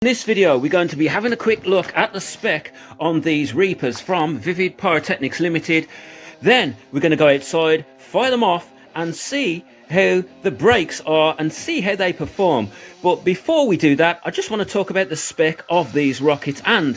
In this video we're going to be having a quick look at the spec on these Reapers from Vivid Pyrotechnics Limited. Then we're going to go outside, fire them off and see how the brakes are and see how they perform. But before we do that, I just want to talk about the spec of these rockets and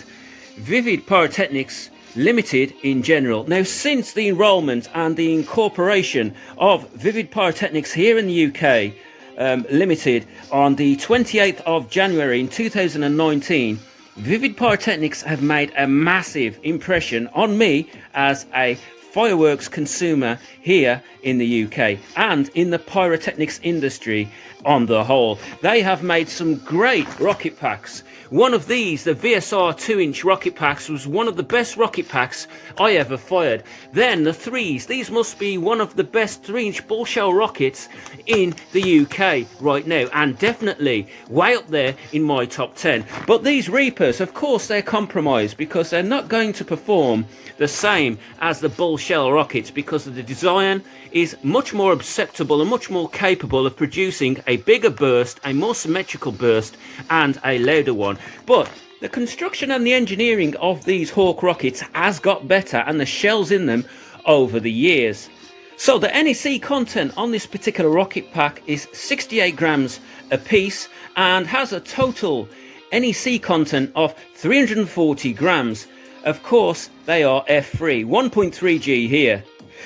Vivid Pyrotechnics Limited in general. Now, since the enrolment and the incorporation of Vivid Pyrotechnics here in the UK Limited on the 28th of January in 2019, Vivid Pyrotechnics have made a massive impression on me as a fireworks consumer here in the UK and in the pyrotechnics industry on the whole. They have made some great rocket packs. One of these, the VSR 2-inch rocket packs, was one of the best rocket packs I ever fired. Then the 3s, these must be one of the best 3-inch ball shell rockets in the UK right now, and definitely way up there in my top 10. But these Reapers, of course, they're compromised because they're not going to perform the same as the bull shell rockets because the design is much more acceptable and much more capable of producing a bigger burst, a more symmetrical burst and a louder one. But the construction and the engineering of these Hawk rockets has got better, and the shells in them over the years. So the NEC content on this particular rocket pack is 68 grams a piece and has a total NEC content of 340 grams. Of course, they are F3, 1.3G here.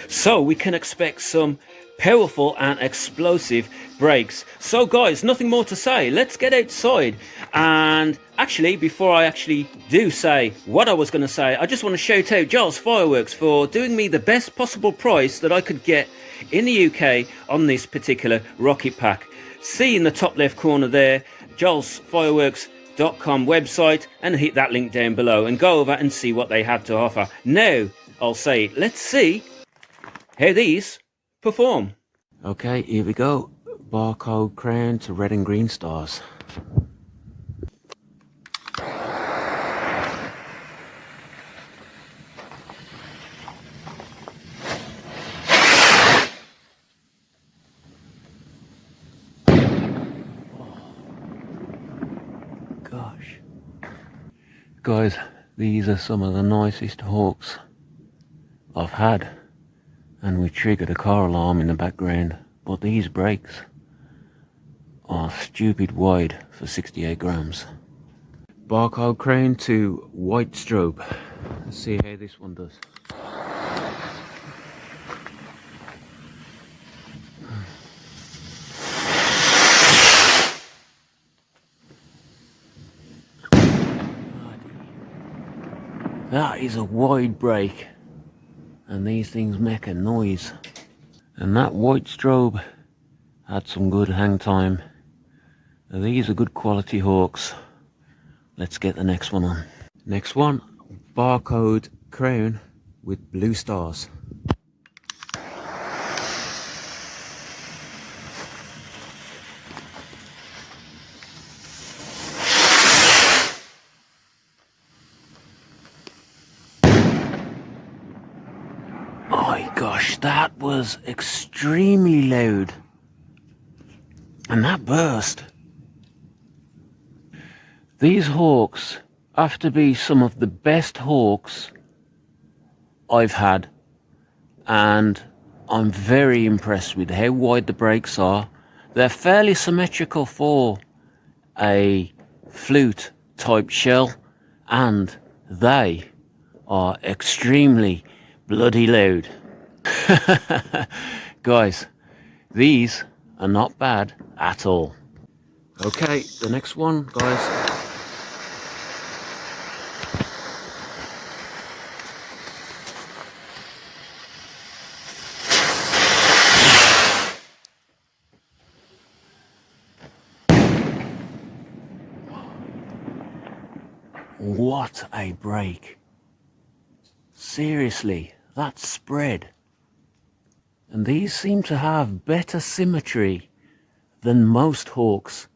So we can expect some powerful and explosive brakes. So guys, nothing more to say. Let's get outside. And actually, before I actually do say what I was going to say, I just want to shout out Giles Fireworks for doing me the best possible price that I could get in the UK on this particular rocket pack. See in the top left corner there, gilesfireworks.com website, and hit that link down below and go over and see what they have to offer. Now, I'll say it. Let's see how these perform. Okay, here we go. Barcode crown to red and green stars. Gosh. Guys, these are some of the nicest Hawks I've had. And we triggered a car alarm in the background, but these brakes are stupid wide for 68 grams. Barcode crown to white strobe. Let's see how this one does. That is a wide brake. And these things make a noise. And that white strobe had some good hang time. Now, these are good quality Hawks. Let's get the next one on. Next one, barcode crown with blue stars. My gosh, that was extremely loud. And that burst. These Hawks have to be some of the best Hawks I've had. And I'm very impressed with how wide the brakes are. They're fairly symmetrical for a flute type shell. And they are extremely bloody loud. Guys, these are not bad at all. Okay, the next one, guys. What a break. Seriously, that spread. And these seem to have better symmetry than most Hawks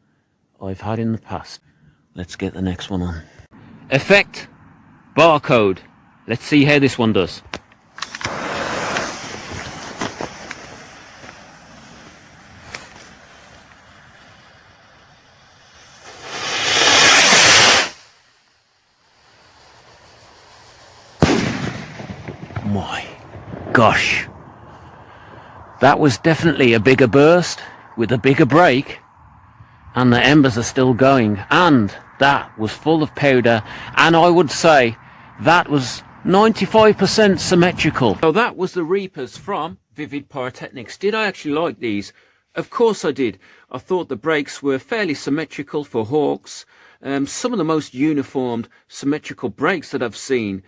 I've had in the past. Let's get the next one on. Effect, barcode. Let's see how this one does. my gosh, that was definitely a bigger burst with a bigger break, and the embers are still going, and that was full of powder, and I would say that was 95% symmetrical. So that was the Reapers from Vivid Pyrotechnics. Did I actually like these? Of course I did. I thought the brakes were fairly symmetrical for Hawks. Some of the most uniformed symmetrical brakes that I've seen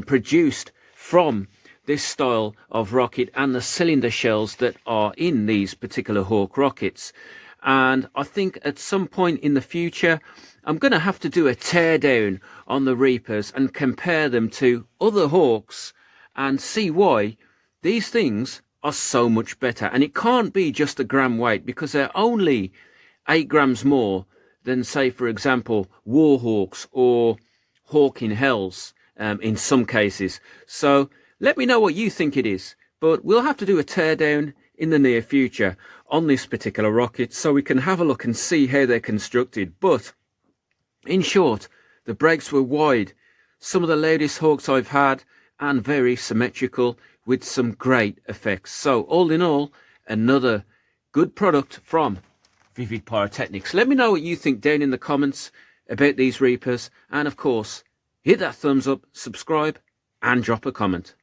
produced from this style of rocket, and the cylinder shells that are in these particular Hawk rockets. And I think at some point in the future I'm going to have to do a teardown on the Reapers and compare them to other Hawks and see why these things are so much better. And it can't be just a gram weight, because they're only 8 grams more than, say, for example, Warhawks or Hawking Hells in some cases. So let me know what you think it is, but we'll have to do a teardown in the near future on this particular rocket so we can have a look and see how they're constructed. But in short, the brakes were wide, some of the loudest Hawks I've had, and very symmetrical with some great effects. So all in all, another good product from Vivid Pyrotechnics. Let me know what you think down in the comments about these Reapers, and of course hit that thumbs up, subscribe and drop a comment.